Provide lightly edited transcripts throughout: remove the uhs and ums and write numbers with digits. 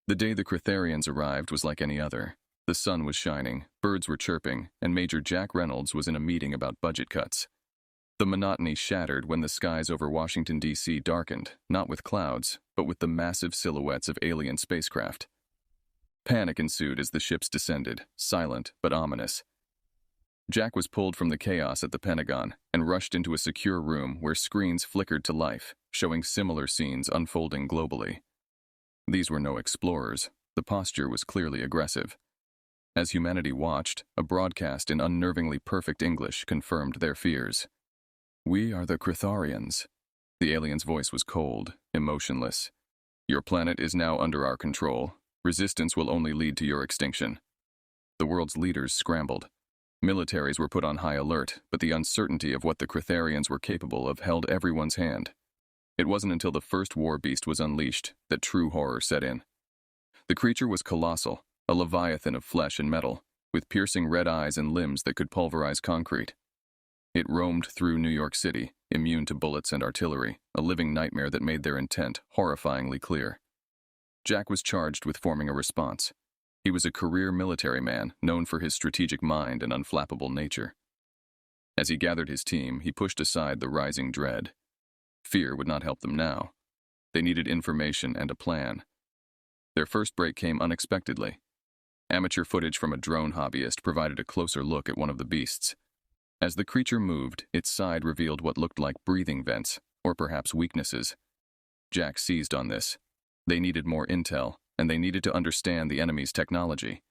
The day the Critharians arrived was like any other. The sun was shining, birds were chirping, and Major Jack Reynolds was in a meeting about budget cuts. The monotony shattered when the skies over Washington, D.C. darkened, not with clouds, but with the massive silhouettes of alien spacecraft. Panic ensued as the ships descended, silent but ominous. Jack was pulled from the chaos at the Pentagon and rushed into a secure room where screens flickered to life, showing similar scenes unfolding globally. These were no explorers. The posture was clearly aggressive. As humanity watched, a broadcast in unnervingly perfect English confirmed their fears. "We are the Critharians." The alien's voice was cold, emotionless. "Your planet is now under our control. Resistance will only lead to your extinction." The world's leaders scrambled. Militaries were put on high alert, but the uncertainty of what the Critharians were capable of held everyone's hand. It wasn't until the first war beast was unleashed that true horror set in. The creature was colossal, a leviathan of flesh and metal, with piercing red eyes and limbs that could pulverize concrete. It roamed through New York City, immune to bullets and artillery, a living nightmare that made their intent horrifyingly clear. Jack was charged with forming a response. He was a career military man, known for his strategic mind and unflappable nature. As he gathered his team, he pushed aside the rising dread. Fear would not help them now. They needed information and a plan. Their first break came unexpectedly. Amateur footage from a drone hobbyist provided a closer look at one of the beasts. As the creature moved, its side revealed what looked like breathing vents, or perhaps weaknesses. Jack seized on this. They needed more intel, and they needed to understand the enemy's technology.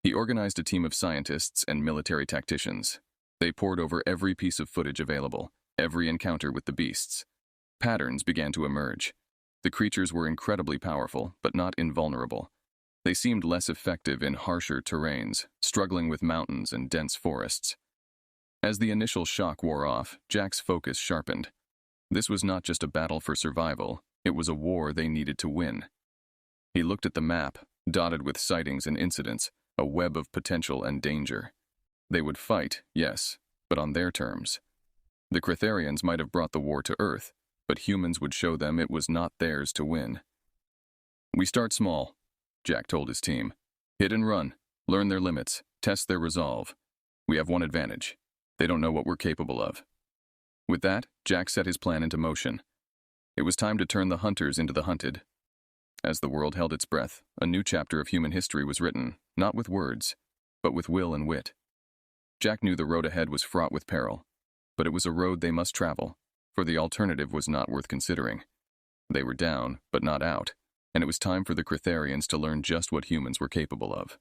He organized a team of scientists and military tacticians. They pored over every piece of footage available, every encounter with the beasts. Patterns began to emerge. The creatures were incredibly powerful, but not invulnerable. They seemed less effective in harsher terrains, struggling with mountains and dense forests. As the initial shock wore off, Jack's focus sharpened. This was not just a battle for survival, it was a war they needed to win. He looked at the map, dotted with sightings and incidents, a web of potential and danger. They would fight, yes, but on their terms. The Critharians might have brought the war to Earth, but humans would show them it was not theirs to win. "We start small," Jack told his team. "Hit and run, learn their limits, test their resolve. We have one advantage. They don't know what we're capable of." With that, Jack set his plan into motion. It was time to turn the hunters into the hunted. As the world held its breath, a new chapter of human history was written, not with words, but with will and wit. Jack knew the road ahead was fraught with peril, but it was a road they must travel, for the alternative was not worth considering. They were down, but not out, and it was time for the Critharians to learn just what humans were capable of.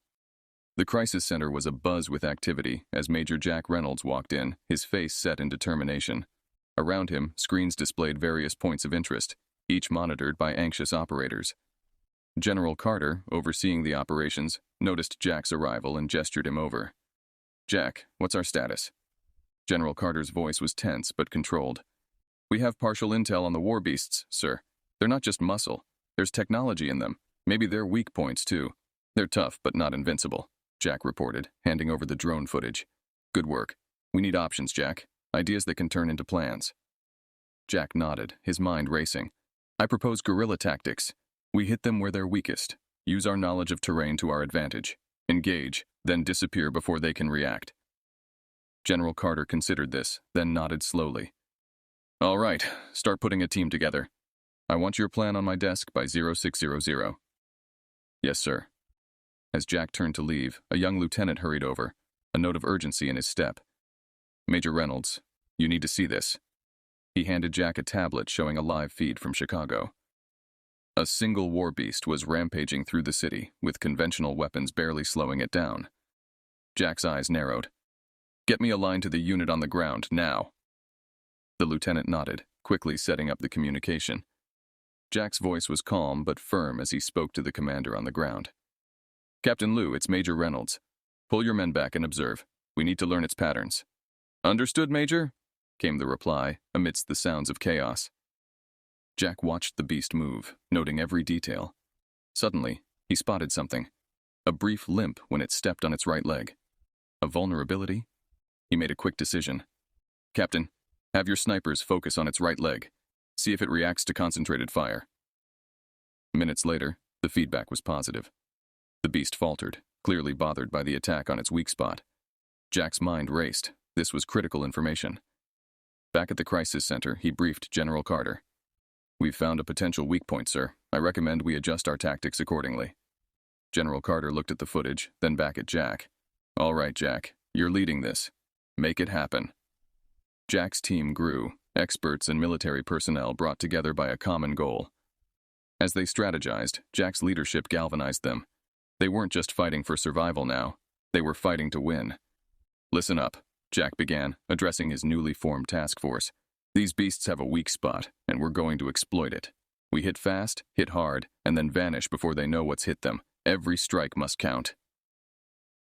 The crisis center was abuzz with activity as Major Jack Reynolds walked in, his face set in determination. Around him, screens displayed various points of interest, each monitored by anxious operators. General Carter, overseeing the operations, noticed Jack's arrival and gestured him over. "Jack, what's our status?" General Carter's voice was tense but controlled. "We have partial intel on the war beasts, sir. They're not just muscle. There's technology in them. Maybe they're weak points, too. They're tough but not invincible," Jack reported, handing over the drone footage. "Good work. We need options, Jack. Ideas that can turn into plans." Jack nodded, his mind racing. "I propose guerrilla tactics. We hit them where they're weakest. Use our knowledge of terrain to our advantage. Engage, then disappear before they can react." General Carter considered this, then nodded slowly. "All right, start putting a team together. I want your plan on my desk by 0600. "Yes, sir." As Jack turned to leave, a young lieutenant hurried over, a note of urgency in his step. "Major Reynolds, you need to see this." He handed Jack a tablet showing a live feed from Chicago. A single war beast was rampaging through the city, with conventional weapons barely slowing it down. Jack's eyes narrowed. "Get me a line to the unit on the ground, now." The lieutenant nodded, quickly setting up the communication. Jack's voice was calm but firm as he spoke to the commander on the ground. "Captain Lou, it's Major Reynolds. Pull your men back and observe. We need to learn its patterns." "Understood, Major," came the reply, amidst the sounds of chaos. Jack watched the beast move, noting every detail. Suddenly, he spotted something. A brief limp when it stepped on its right leg. A vulnerability? He made a quick decision. "Captain, have your snipers focus on its right leg. See if it reacts to concentrated fire." Minutes later, The feedback was positive. The beast faltered, clearly bothered by the attack on its weak spot. Jack's mind raced. This was critical information. Back at the crisis center, he briefed General Carter. "We've found a potential weak point, sir. I recommend we adjust our tactics accordingly." General Carter looked at the footage, then back at Jack. "All right, Jack, you're leading this. Make it happen." Jack's team grew, experts and military personnel brought together by a common goal. As they strategized, Jack's leadership galvanized them. They weren't just fighting for survival now. They were fighting to win. "Listen up," Jack began, addressing his newly formed task force. "These beasts have a weak spot, and we're going to exploit it. We hit fast, hit hard, and then vanish before they know what's hit them. Every strike must count."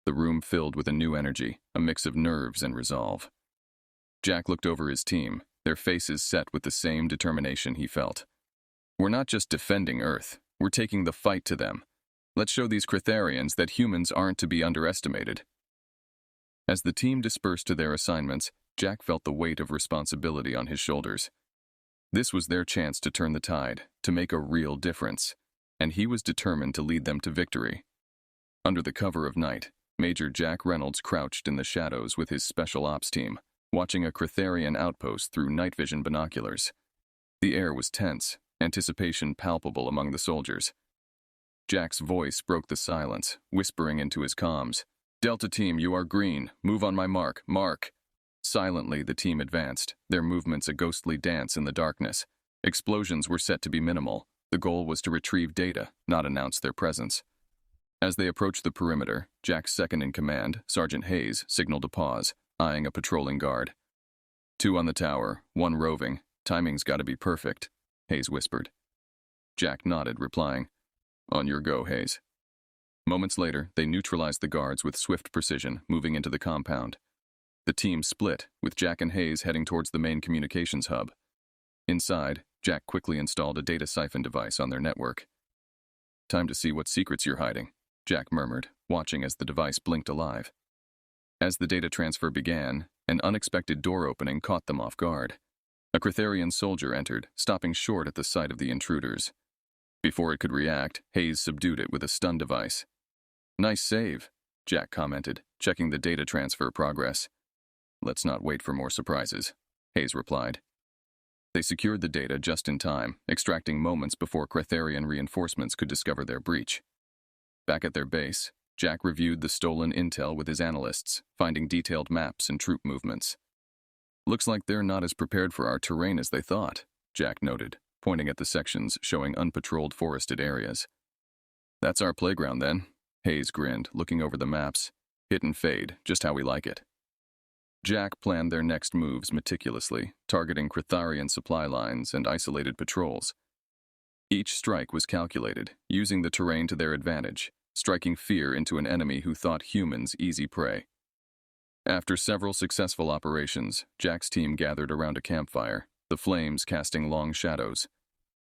The room filled with a new energy, a mix of nerves and resolve. Jack looked over his team, their faces set with the same determination he felt. "We're not just defending Earth, we're taking the fight to them. Let's show these Critharians that humans aren't to be underestimated." As the team dispersed to their assignments, Jack felt the weight of responsibility on his shoulders. This was their chance to turn the tide, to make a real difference, and he was determined to lead them to victory. Under the cover of night, Major Jack Reynolds crouched in the shadows with his special ops team, watching a Critharian outpost through night vision binoculars. The air was tense, anticipation palpable among the soldiers. Jack's voice broke the silence, whispering into his comms. "Delta Team, you are green. Move on my mark. Mark." Silently, the team advanced, their movements a ghostly dance in the darkness. Explosions were set to be minimal. The goal was to retrieve data, not announce their presence. As they approached the perimeter, Jack's second-in-command, Sergeant Hayes, signaled a pause, eyeing a patrolling guard. "2 on the tower, 1 roving. Timing's gotta be perfect," Hayes whispered. Jack nodded, replying, "On your go, Hayes." Moments later, they neutralized the guards with swift precision, moving into the compound. The team split, with Jack and Hayes heading towards the main communications hub. Inside, Jack quickly installed a data siphon device on their network. "Time to see what secrets you're hiding," Jack murmured, watching as the device blinked alive. As the data transfer began, an unexpected door opening caught them off guard. A Critharian soldier entered, stopping short at the sight of the intruders. Before it could react, Hayes subdued it with a stun device. "Nice save," Jack commented, checking the data transfer progress. "Let's not wait for more surprises," Hayes replied. They secured the data just in time, extracting moments before Critharian reinforcements could discover their breach. Back at their base, Jack reviewed the stolen intel with his analysts, finding detailed maps and troop movements. "Looks like they're not as prepared for our terrain as they thought," Jack noted, pointing at the sections showing unpatrolled forested areas. "That's our playground then," Hayes grinned, looking over the maps. "Hit and fade, just how we like it." Jack planned their next moves meticulously, targeting Critharian supply lines and isolated patrols. Each strike was calculated, using the terrain to their advantage, striking fear into an enemy who thought humans easy prey. After several successful operations, Jack's team gathered around a campfire, the flames casting long shadows.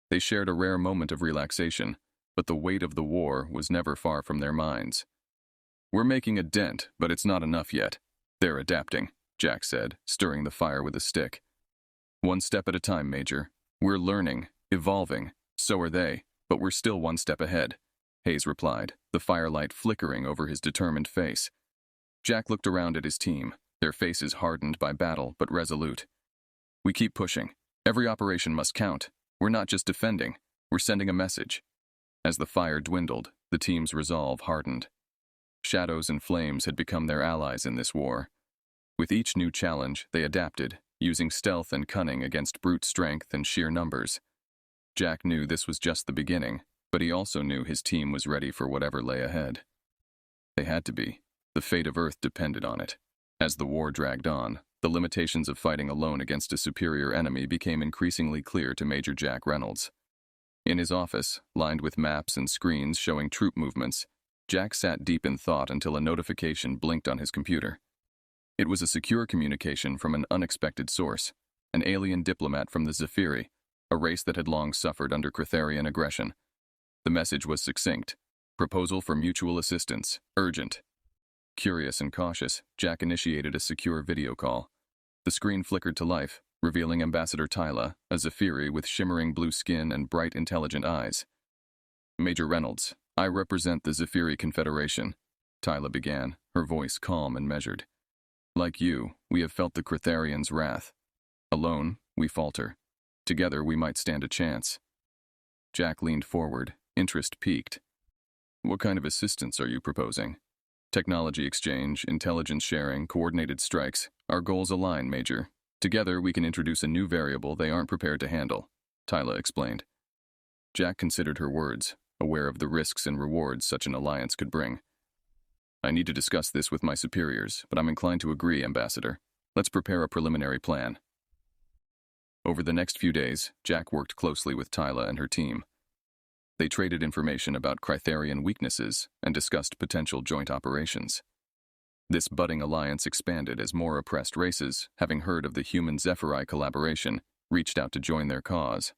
They shared a rare moment of relaxation, but the weight of the war was never far from their minds. "We're making a dent, but it's not enough yet. They're adapting," Jack said, stirring the fire with a stick. "One step at a time, Major. We're learning, evolving. So are they, but we're still one step ahead," Hayes replied, the firelight flickering over his determined face. Jack looked around at his team, their faces hardened by battle but resolute. "We keep pushing. Every operation must count. We're not just defending, we're sending a message." As the fire dwindled, the team's resolve hardened. Shadows and flames had become their allies in this war. With each new challenge, they adapted, using stealth and cunning against brute strength and sheer numbers. Jack knew this was just the beginning, but he also knew his team was ready for whatever lay ahead. They had to be. The fate of Earth depended on it. As the war dragged on, the limitations of fighting alone against a superior enemy became increasingly clear to Major Jack Reynolds. In his office, lined with maps and screens showing troop movements, Jack sat deep in thought until a notification blinked on his computer. It was a secure communication from an unexpected source, an alien diplomat from the Zephyri, a race that had long suffered under Critharian aggression. The message was succinct. Proposal for mutual assistance, urgent. Curious and cautious, Jack initiated a secure video call. The screen flickered to life, revealing Ambassador Tyla, a Zephyri with shimmering blue skin and bright, intelligent eyes. Major Reynolds, I represent the Zephyri Confederation, Tyla began, her voice calm and measured. Like you, we have felt the Critharians' wrath. Alone, we falter. Together, we might stand a chance. Jack leaned forward, interest piqued. What kind of assistance are you proposing? Technology exchange, intelligence sharing, coordinated strikes. Our goals align, Major. Together, we can introduce a new variable they aren't prepared to handle, Tyla explained. Jack considered her words, aware of the risks and rewards such an alliance could bring. I need to discuss this with my superiors, but I'm inclined to agree, Ambassador. Let's prepare a preliminary plan. Over the next few days, Jack worked closely with Tyla and her team. They traded information about Critharian weaknesses and discussed potential joint operations. This budding alliance expanded as more oppressed races, having heard of the human HFY collaboration, reached out to join their cause.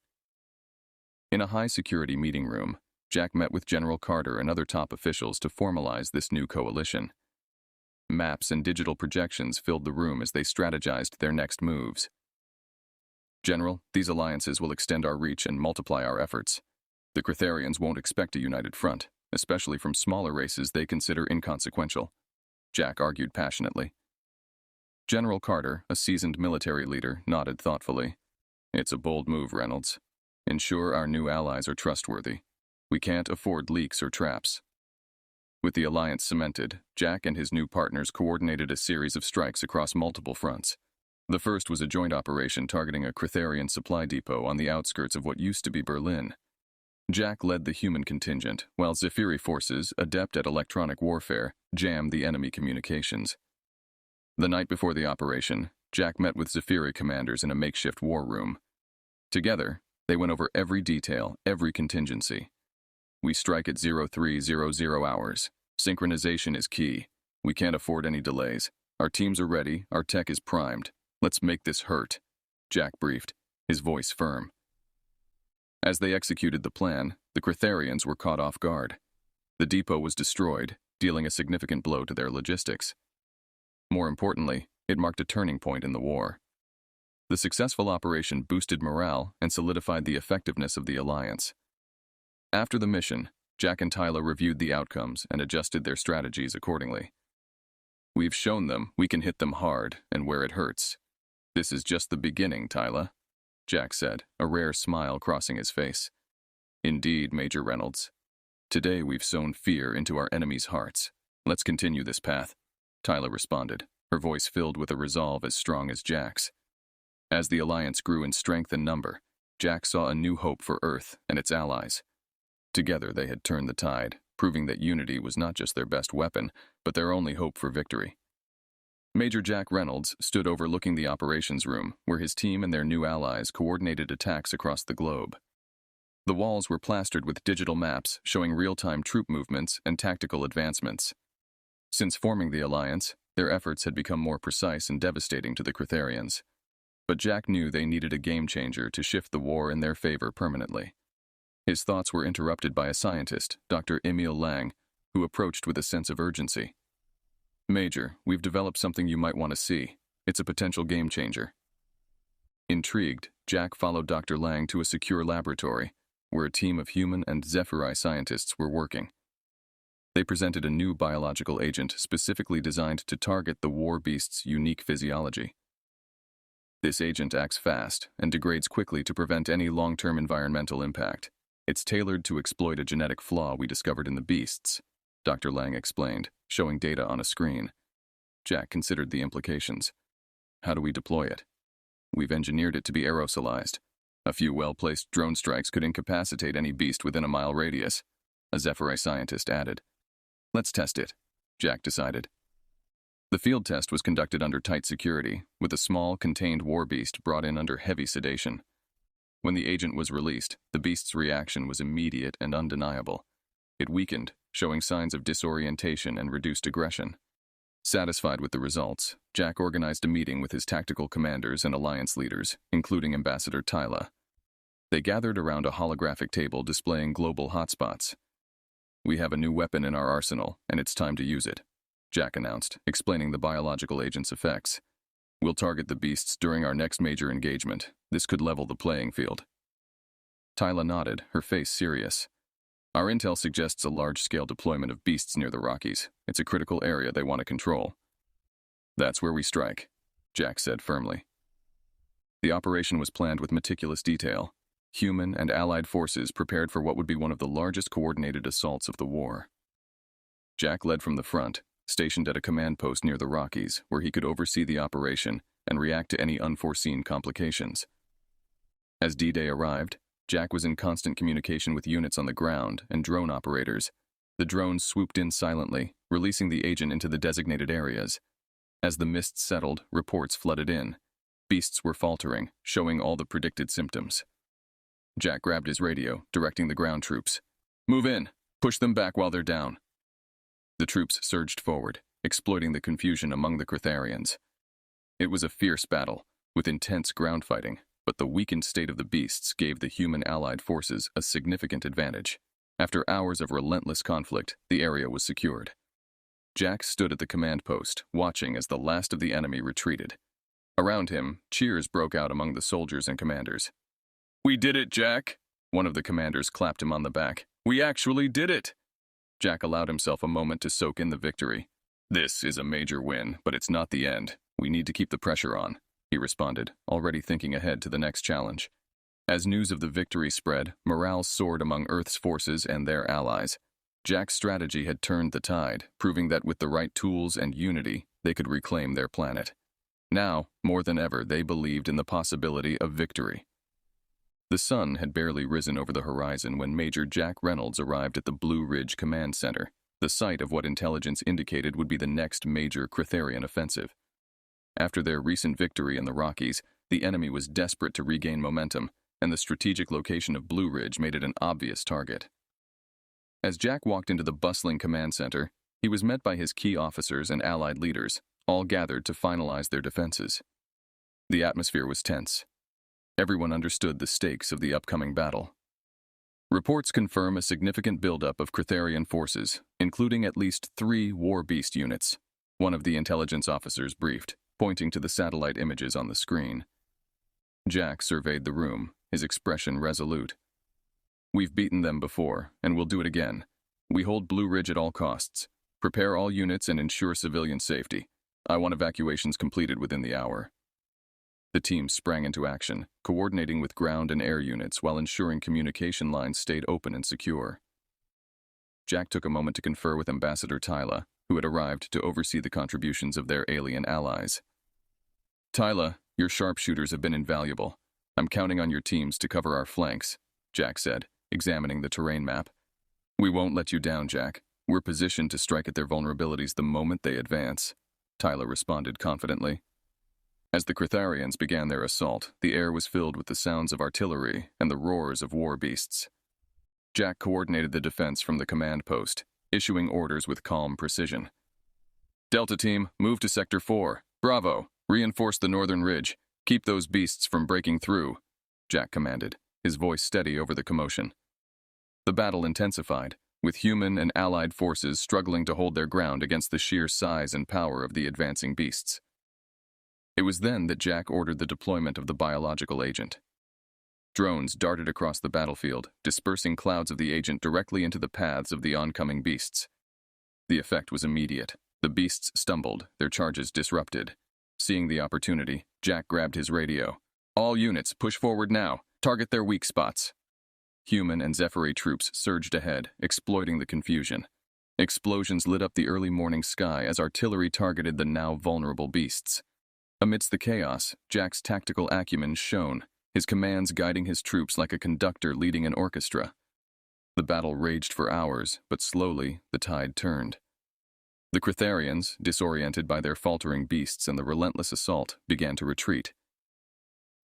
In a high-security meeting room, Jack met with General Carter and other top officials to formalize this new coalition. Maps and digital projections filled the room as they strategized their next moves. General, these alliances will extend our reach and multiply our efforts. The Critharians won't expect a united front, especially from smaller races they consider inconsequential, Jack argued passionately. General Carter, a seasoned military leader, nodded thoughtfully. It's a bold move, Reynolds. Ensure our new allies are trustworthy. We can't afford leaks or traps. With the alliance cemented, Jack and his new partners coordinated a series of strikes across multiple fronts. The first was a joint operation targeting a Critharian supply depot on the outskirts of what used to be Berlin. Jack led the human contingent, while Zephyri forces, adept at electronic warfare, jammed the enemy communications. The night before the operation, Jack met with Zephyri commanders in a makeshift war room. Together, they went over every detail, every contingency. We strike at 0300 hours. Synchronization is key. We can't afford any delays. Our teams are ready, our tech is primed. Let's make this hurt, Jack briefed, his voice firm. As they executed the plan, the Critharians were caught off guard. The depot was destroyed, dealing a significant blow to their logistics. More importantly, it marked a turning point in the war. The successful operation boosted morale and solidified the effectiveness of the alliance. After the mission, Jack and Tyla reviewed the outcomes and adjusted their strategies accordingly. We've shown them we can hit them hard and where it hurts. This is just the beginning, Tyla, Jack said, a rare smile crossing his face. Indeed, Major Reynolds. Today we've sown fear into our enemies' hearts. Let's continue this path, Tyla responded, her voice filled with a resolve as strong as Jack's. As the alliance grew in strength and number, Jack saw a new hope for Earth and its allies. Together they had turned the tide, proving that unity was not just their best weapon, but their only hope for victory. Major Jack Reynolds stood overlooking the operations room, where his team and their new allies coordinated attacks across the globe. The walls were plastered with digital maps showing real-time troop movements and tactical advancements. Since forming the alliance, their efforts had become more precise and devastating to the Critharians. But Jack knew they needed a game-changer to shift the war in their favor permanently. His thoughts were interrupted by a scientist, Dr. Emil Lang, who approached with a sense of urgency. Major, we've developed something you might want to see. It's a potential game-changer. Intrigued, Jack followed Dr. Lang to a secure laboratory, where a team of human and HFY scientists were working. They presented a new biological agent specifically designed to target the war beast's unique physiology. This agent acts fast and degrades quickly to prevent any long-term environmental impact. It's tailored to exploit a genetic flaw we discovered in the beasts, Dr. Lang explained, showing data on a screen. Jack considered the implications. How do we deploy it? We've engineered it to be aerosolized. A few well-placed drone strikes could incapacitate any beast within a mile radius, a HFY scientist added. Let's test it, Jack decided. The field test was conducted under tight security, with a small, contained war beast brought in under heavy sedation. When the agent was released, the beast's reaction was immediate and undeniable. It weakened, showing signs of disorientation and reduced aggression. Satisfied with the results, Jack organized a meeting with his tactical commanders and alliance leaders, including Ambassador Tyla. They gathered around a holographic table displaying global hotspots. We have a new weapon in our arsenal, and it's time to use it, Jack announced, explaining the biological agent's effects. We'll target the beasts during our next major engagement. This could level the playing field. Tyla nodded, her face serious. Our intel suggests a large-scale deployment of beasts near the Rockies. It's a critical area they want to control. That's where we strike, Jack said firmly. The operation was planned with meticulous detail. Human and allied forces prepared for what would be one of the largest coordinated assaults of the war. Jack led from the front, stationed at a command post near the Rockies, where he could oversee the operation and react to any unforeseen complications. As D-Day arrived, Jack was in constant communication with units on the ground and drone operators. The drones swooped in silently, releasing the agent into the designated areas. As the mist settled, reports flooded in. Beasts were faltering, showing all the predicted symptoms. Jack grabbed his radio, directing the ground troops. "Move in! Push them back while they're down." The troops surged forward, exploiting the confusion among the Critharians. It was a fierce battle, with intense ground fighting, but the weakened state of the beasts gave the human allied forces a significant advantage. After hours of relentless conflict, the area was secured. Jack stood at the command post, watching as the last of the enemy retreated. Around him, cheers broke out among the soldiers and commanders. "We did it, Jack!" One of the commanders clapped him on the back. "We actually did it!" Jack allowed himself a moment to soak in the victory. "This is a major win, but it's not the end. We need to keep the pressure on," he responded, already thinking ahead to the next challenge. As news of the victory spread, morale soared among Earth's forces and their allies. Jack's strategy had turned the tide, proving that with the right tools and unity, they could reclaim their planet. Now, more than ever, they believed in the possibility of victory. The sun had barely risen over the horizon when Major Jack Reynolds arrived at the Blue Ridge Command Center, the site of what intelligence indicated would be the next major Critharian offensive. After their recent victory in the Rockies, the enemy was desperate to regain momentum, and the strategic location of Blue Ridge made it an obvious target. As Jack walked into the bustling command center, he was met by his key officers and allied leaders, all gathered to finalize their defenses. The atmosphere was tense. Everyone understood the stakes of the upcoming battle. Reports confirm a significant buildup of Critharian forces, including at least 3 war beast units, one of the intelligence officers briefed, pointing to the satellite images on the screen. Jack surveyed the room, his expression resolute. "We've beaten them before, and we'll do it again. We hold Blue Ridge at all costs. Prepare all units and ensure civilian safety. I want evacuations completed within the hour." The team sprang into action, coordinating with ground and air units while ensuring communication lines stayed open and secure. Jack took a moment to confer with Ambassador Tyla, who had arrived to oversee the contributions of their alien allies. "Tyla, your sharpshooters have been invaluable. I'm counting on your teams to cover our flanks," Jack said, examining the terrain map. "We won't let you down, Jack. We're positioned to strike at their vulnerabilities the moment they advance," Tyla responded confidently. As the Critharians began their assault, the air was filled with the sounds of artillery and the roars of war beasts. Jack coordinated the defense from the command post, issuing orders with calm precision. "Delta Team, move to Sector 4. Bravo! Reinforce the northern ridge. Keep those beasts from breaking through," Jack commanded, his voice steady over the commotion. The battle intensified, with human and allied forces struggling to hold their ground against the sheer size and power of the advancing beasts. It was then that Jack ordered the deployment of the biological agent. Drones darted across the battlefield, dispersing clouds of the agent directly into the paths of the oncoming beasts. The effect was immediate. The beasts stumbled, their charges disrupted. Seeing the opportunity, Jack grabbed his radio. "All units, push forward now. Target their weak spots." Human and Zephyr troops surged ahead, exploiting the confusion. Explosions lit up the early morning sky as artillery targeted the now vulnerable beasts. Amidst the chaos, Jack's tactical acumen shone, his commands guiding his troops like a conductor leading an orchestra. The battle raged for hours, but slowly the tide turned. The Critharians, disoriented by their faltering beasts and the relentless assault, began to retreat.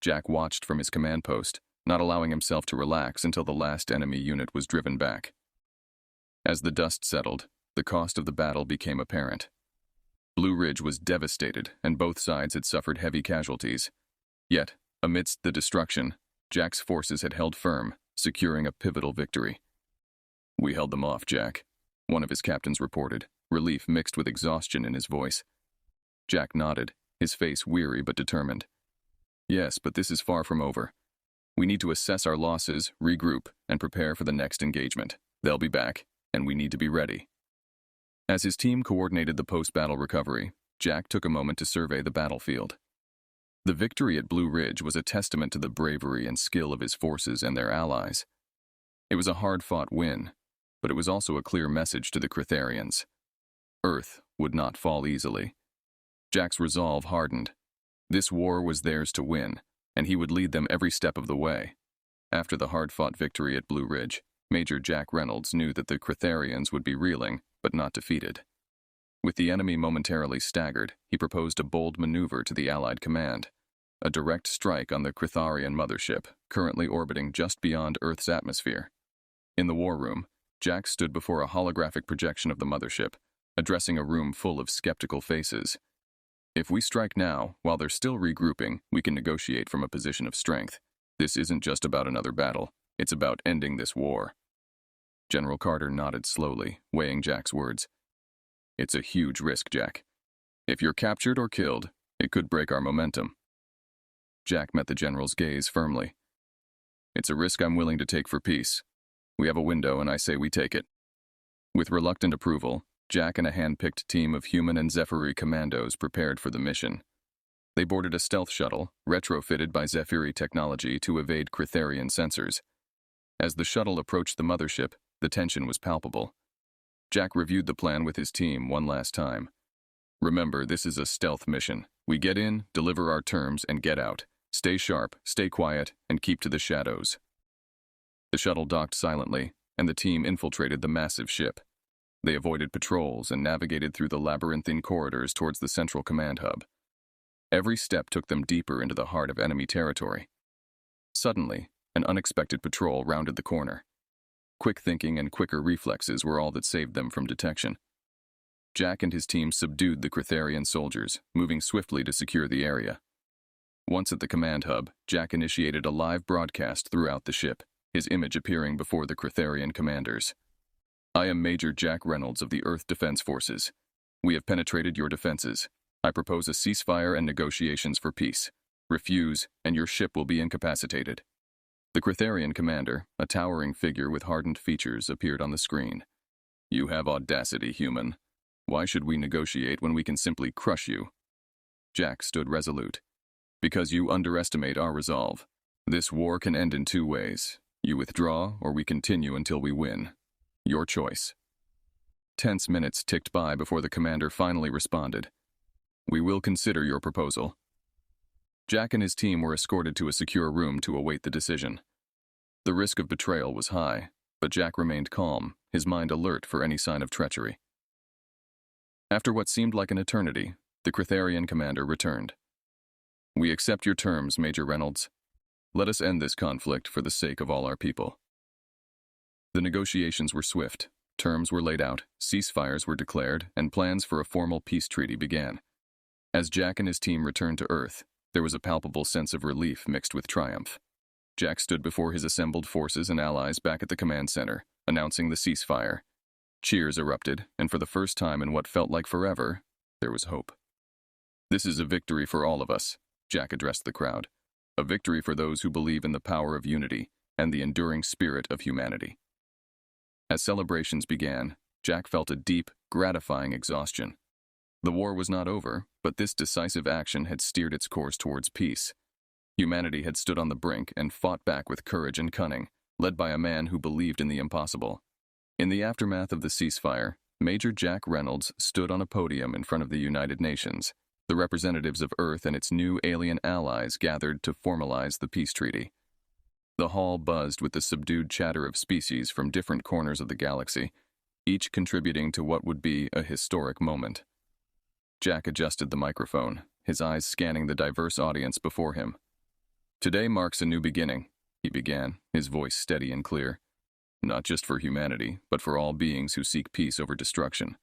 Jack watched from his command post, not allowing himself to relax until the last enemy unit was driven back. As the dust settled, the cost of the battle became apparent. Blue Ridge was devastated, and both sides had suffered heavy casualties. Yet, amidst the destruction, Jack's forces had held firm, securing a pivotal victory. "We held them off, Jack," one of his captains reported, relief mixed with exhaustion in his voice. Jack nodded, his face weary but determined. "Yes, but this is far from over. We need to assess our losses, regroup, and prepare for the next engagement. They'll be back, and we need to be ready. As his team coordinated the post-battle recovery, Jack took a moment to survey the battlefield. The victory at Blue Ridge was a testament to the bravery and skill of his forces and their allies. It was a hard-fought win, but it was also a clear message to the Critharians. Earth would not fall easily. Jack's resolve hardened. This war was theirs to win, and he would lead them every step of the way. After the hard-fought victory at Blue Ridge, Major Jack Reynolds knew that the Critharians would be reeling, but not defeated. With the enemy momentarily staggered, he proposed a bold maneuver to the Allied command, a direct strike on the Critharian mothership, currently orbiting just beyond Earth's atmosphere. In the war room, Jack stood before a holographic projection of the mothership, addressing a room full of skeptical faces. If we strike now, while they're still regrouping, we can negotiate from a position of strength. This isn't just about another battle, it's about ending this war. General Carter nodded slowly, weighing Jack's words. It's a huge risk, Jack. If you're captured or killed, it could break our momentum. Jack met the general's gaze firmly. It's a risk I'm willing to take for peace. We have a window and I say we take it. With reluctant approval, Jack and a hand-picked team of human and Zephyri commandos prepared for the mission. They boarded a stealth shuttle, retrofitted by Zephyri technology to evade Critharian sensors. As the shuttle approached the mothership, the tension was palpable. Jack reviewed the plan with his team one last time. Remember, this is a stealth mission. We get in, deliver our terms, and get out. Stay sharp, stay quiet, and keep to the shadows. The shuttle docked silently, and the team infiltrated the massive ship. They avoided patrols and navigated through the labyrinthine corridors towards the central command hub. Every step took them deeper into the heart of enemy territory. Suddenly, an unexpected patrol rounded the corner. Quick thinking and quicker reflexes were all that saved them from detection. Jack and his team subdued the Critharian soldiers, moving swiftly to secure the area. Once at the command hub, Jack initiated a live broadcast throughout the ship, his image appearing before the Critharian commanders. I am Major Jack Reynolds of the Earth Defense Forces. We have penetrated your defenses. I propose a ceasefire and negotiations for peace. Refuse, and your ship will be incapacitated. The Critharian commander, a towering figure with hardened features, appeared on the screen. You have audacity, human. Why should we negotiate when we can simply crush you? Jack stood resolute. Because you underestimate our resolve. This war can end in two ways. You withdraw, or we continue until we win. Your choice. Tense minutes ticked by before the commander finally responded. We will consider your proposal. Jack and his team were escorted to a secure room to await the decision. The risk of betrayal was high, but Jack remained calm, his mind alert for any sign of treachery. After what seemed like an eternity, the Critharian commander returned. We accept your terms, Major Reynolds. Let us end this conflict for the sake of all our people. The negotiations were swift, terms were laid out, ceasefires were declared, and plans for a formal peace treaty began. As Jack and his team returned to Earth, there was a palpable sense of relief mixed with triumph. Jack stood before his assembled forces and allies back at the command center, announcing the ceasefire. Cheers erupted, and for the first time in what felt like forever, there was hope. This is a victory for all of us, Jack addressed the crowd. A victory for those who believe in the power of unity and the enduring spirit of humanity. As celebrations began, Jack felt a deep, gratifying exhaustion. The war was not over, but this decisive action had steered its course towards peace. Humanity had stood on the brink and fought back with courage and cunning, led by a man who believed in the impossible. In the aftermath of the ceasefire, Major Jack Reynolds stood on a podium in front of the United Nations. The representatives of Earth and its new alien allies gathered to formalize the peace treaty. The hall buzzed with the subdued chatter of species from different corners of the galaxy, each contributing to what would be a historic moment. Jack adjusted the microphone, his eyes scanning the diverse audience before him. Today marks a new beginning, he began, his voice steady and clear. Not just for humanity, but for all beings who seek peace over destruction.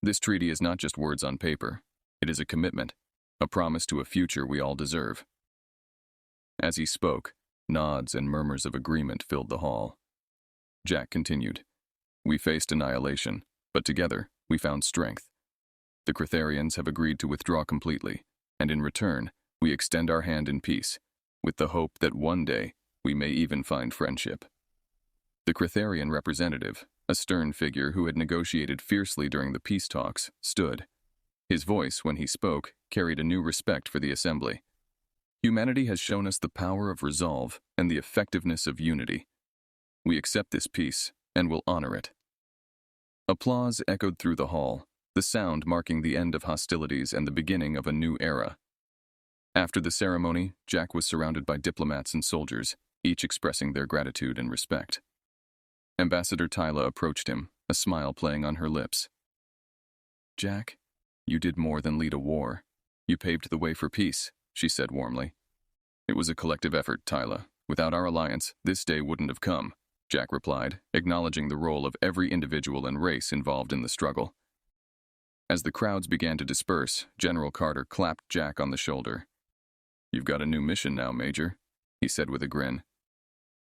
This treaty is not just words on paper. It is a commitment, a promise to a future we all deserve. As he spoke, nods and murmurs of agreement filled the hall. Jack continued. We faced annihilation, but together we found strength. The Critharians have agreed to withdraw completely, and in return, we extend our hand in peace, with the hope that one day we may even find friendship. The Critharian representative, A stern figure who had negotiated fiercely during the peace talks stood. His voice, when he spoke, carried a new respect for the assembly. Humanity has shown us the power of resolve and the effectiveness of unity. We accept this peace and will honor it. Applause echoed through the hall, the sound marking the end of hostilities and the beginning of a new era. After the ceremony, Jack was surrounded by diplomats and soldiers, each expressing their gratitude and respect. Ambassador Tyla approached him, a smile playing on her lips. "Jack, you did more than lead a war. You paved the way for peace," she said warmly. "It was a collective effort, Tyla. Without our alliance, this day wouldn't have come," Jack replied, acknowledging the role of every individual and race involved in the struggle. As the crowds began to disperse, General Carter clapped Jack on the shoulder. "You've got a new mission now, Major," he said with a grin.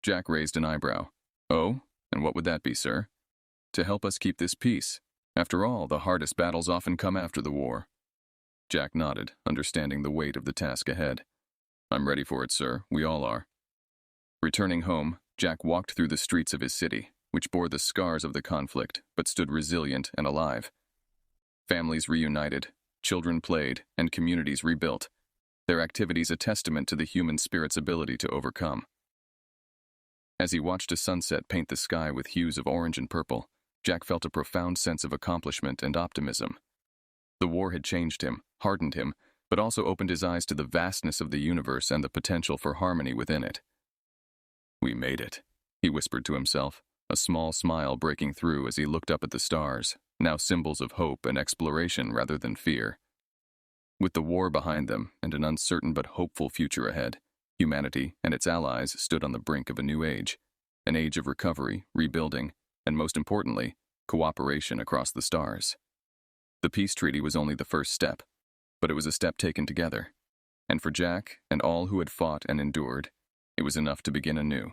Jack raised an eyebrow. "Oh? And what would that be, sir?" "To help us keep this peace. After all, the hardest battles often come after the war." Jack nodded, understanding the weight of the task ahead. "I'm ready for it, sir. We all are." Returning home, Jack walked through the streets of his city, which bore the scars of the conflict, but stood resilient and alive. Families reunited, children played, and communities rebuilt, their activities a testament to the human spirit's ability to overcome. As he watched a sunset paint the sky with hues of orange and purple, Jack felt a profound sense of accomplishment and optimism. The war had changed him, hardened him, but also opened his eyes to the vastness of the universe and the potential for harmony within it. "We made it," he whispered to himself, a small smile breaking through as he looked up at the stars, now symbols of hope and exploration rather than fear. With the war behind them and an uncertain but hopeful future ahead, humanity and its allies stood on the brink of a new age, an age of recovery, rebuilding, and most importantly, cooperation across the stars. The peace treaty was only the first step, but it was a step taken together. And for Jack and all who had fought and endured, it was enough to begin anew.